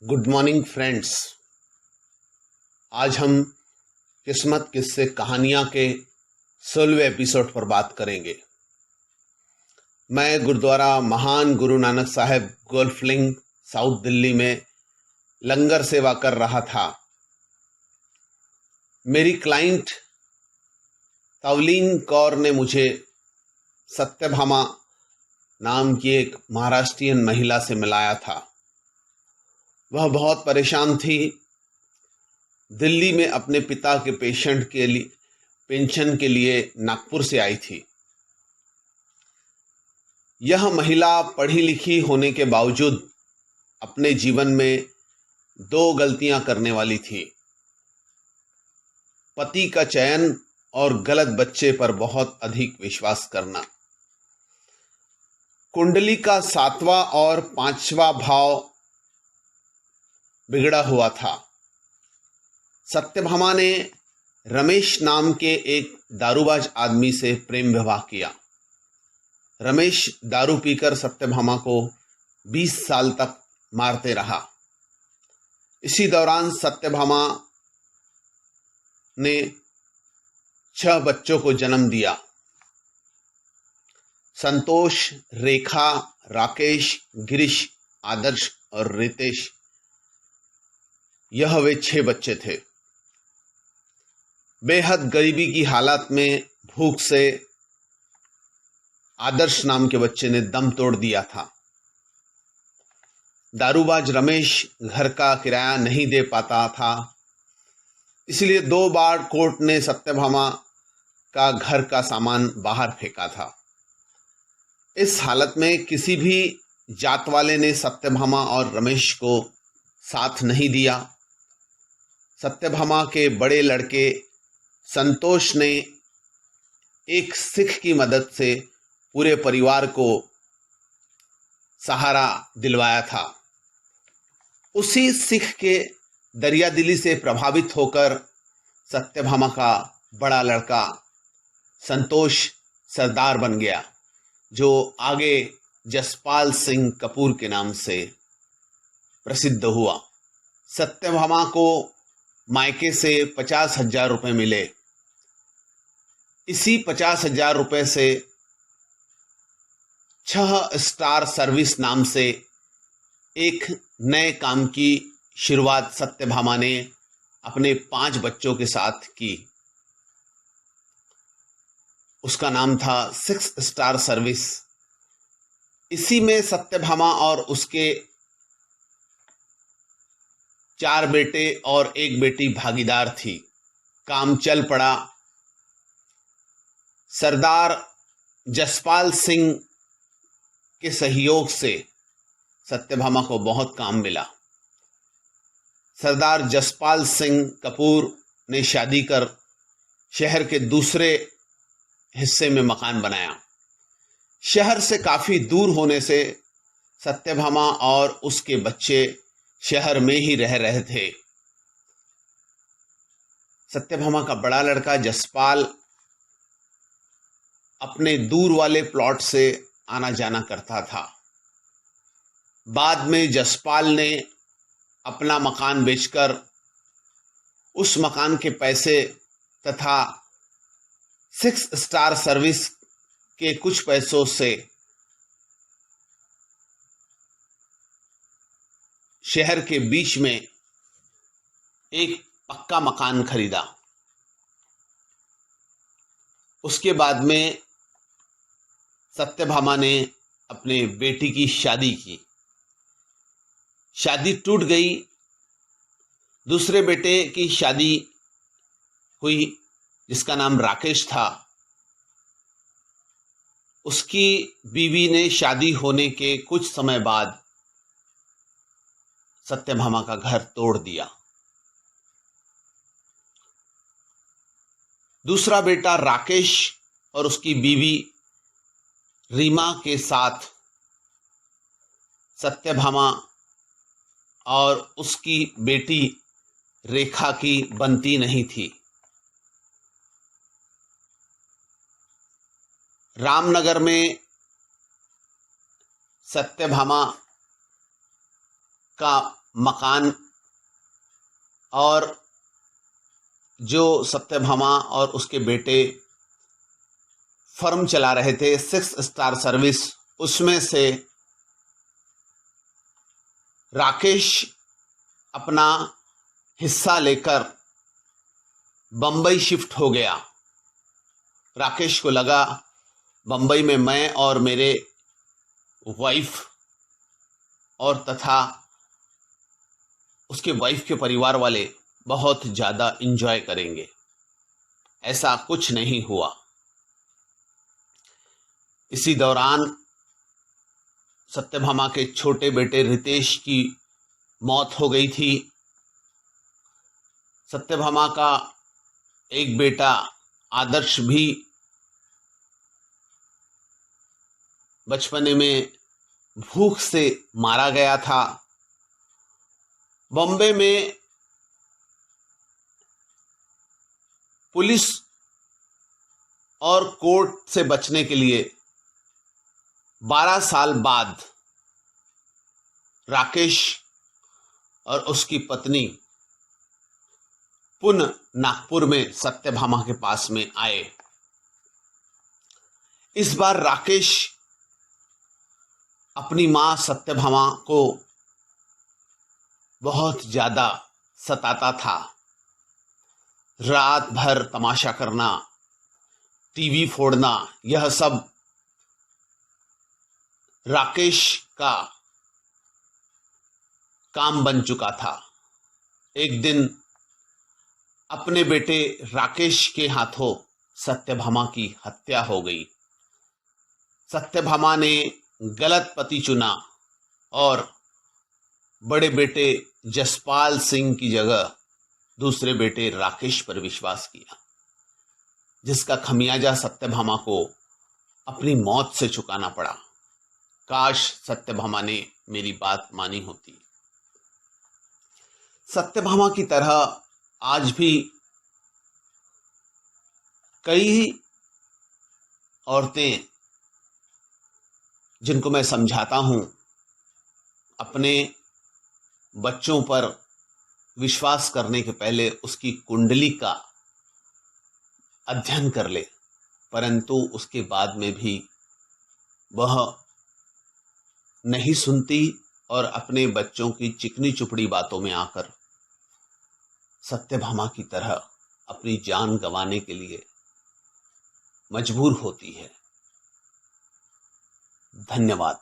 Good morning friends. आज हम किस्मत किस्से कहानियां के 16वें एपिसोड पर बात करेंगे। मैं गुरुद्वारा महान Guru Nanak Sahib golf link south Delhi में लंगर सेवा कर रहा था। मेरी क्लाइंट तवलीन कौर ने मुझे सत्यभामा नाम की एक महाराष्ट्रियन महिला से मिलाया था। वह बहुत परेशान थी। दिल्ली में अपने पिता के पेंशन के लिए नागपुर से आई थी। यह महिला पढ़ी लिखी होने के बावजूद अपने जीवन में 2 गलतियां करने वाली थी। पति का चयन और गलत बच्चे पर बहुत अधिक विश्वास करना। कुंडली का 7वां और 5वां भाव बिगड़ा हुआ था। सत्यभामा ने रमेश नाम के एक दारूबाज आदमी से प्रेम विवाह किया। रमेश दारू पीकर सत्यभामा को 20 साल तक मारते रहा। इसी दौरान सत्यभामा ने 6 बच्चों को जन्म दिया। संतोष, रेखा, राकेश, गिरीश, आदर्श और रितेश, यह वे 6 बच्चे थे। बेहद गरीबी की हालत में भूख से आदर्श नाम के बच्चे ने दम तोड़ दिया था। दारूबाज रमेश घर का किराया नहीं दे पाता था, इसलिए 2 बार कोर्ट ने सत्यभामा का घर का सामान बाहर फेंका था। इस हालत में किसी भी जात वाले ने सत्यभामा और रमेश को साथ नहीं दिया। सत्यभामा के बड़े लड़के संतोष ने एक सिख की मदद से पूरे परिवार को सहारा दिलवाया था। उसी सिख के दरियादिली से प्रभावित होकर सत्यभामा का बड़ा लड़का संतोष सरदार बन गया, जो आगे जसपाल सिंह कपूर के नाम से प्रसिद्ध हुआ। सत्यभामा को मायके से 50,000 रुपए मिले। इसी 50,000 रुपए से 6 स्टार सर्विस नाम से एक नए काम की शुरुआत सत्यभामा ने अपने 5 बच्चों के साथ की। उसका नाम था 6 स्टार सर्विस। इसी में सत्यभामा और उसके 4 बेटे और 1 बेटी भागीदार थी। काम चल पड़ा। सरदार जसपाल सिंह के सहयोग से सत्यभामा को बहुत काम मिला। सरदार जसपाल सिंह कपूर ने शादी कर शहर के दूसरे हिस्से में मकान बनाया। शहर से काफी दूर होने से सत्यभामा और उसके बच्चे शहर में ही रह रहे थे। सत्यभामा का बड़ा लड़का जसपाल अपने दूर वाले प्लॉट से आना जाना करता था। बाद में जसपाल ने अपना मकान बेचकर उस मकान के पैसे तथा 6 स्टार सर्विस के कुछ पैसों से शहर के बीच में एक पक्का मकान खरीदा। उसके बाद में सत्यभामा ने अपने बेटी की शादी की। शादी टूट गई। दूसरे बेटे की शादी हुई, जिसका नाम राकेश था। उसकी बीवी ने शादी होने के कुछ समय बाद सत्यभामा का घर तोड़ दिया। दूसरा बेटा राकेश और उसकी बीवी रीमा के साथ सत्यभामा और उसकी बेटी रेखा की बनती नहीं थी। रामनगर में सत्यभामा का मकान और जो सत्यभामा और उसके बेटे फर्म चला रहे थे 6 स्टार सर्विस, उसमें से राकेश अपना हिस्सा लेकर बंबई शिफ्ट हो गया। राकेश को लगा बंबई में मैं और मेरे वाइफ और तथा उसके वाइफ के परिवार वाले बहुत ज़्यादा एंजॉय करेंगे। ऐसा कुछ नहीं हुआ। इसी दौरान सत्यभामा के छोटे बेटे रितेश की मौत हो गई थी। सत्यभामा का एक बेटा आदर्श भी बचपने में भूख से मारा गया था। बॉम्बे में पुलिस और कोर्ट से बचने के लिए 12 साल बाद राकेश और उसकी पत्नी पुनः नागपुर में सत्यभामा के पास में आए। इस बार राकेश अपनी मां सत्यभामा को बहुत ज्यादा सताता था। रात भर तमाशा करना, टीवी फोड़ना, यह सब राकेश का काम बन चुका था। एक दिन अपने बेटे राकेश के हाथों सत्यभामा की हत्या हो गई। सत्यभामा ने गलत पति चुना और बड़े बेटे जसपाल सिंह की जगह दूसरे बेटे राकेश पर विश्वास किया, जिसका खमियाजा सत्यभामा को अपनी मौत से चुकाना पड़ा। काश सत्यभामा ने मेरी बात मानी होती। सत्यभामा की तरह आज भी कई औरतें, जिनको मैं समझाता हूं, अपने बच्चों पर विश्वास करने के पहले उसकी कुंडली का अध्ययन कर ले, परंतु उसके बाद में भी वह नहीं सुनती और अपने बच्चों की चिकनी चुपड़ी बातों में आकर सत्यभामा की तरह अपनी जान गंवाने के लिए मजबूर होती है। धन्यवाद।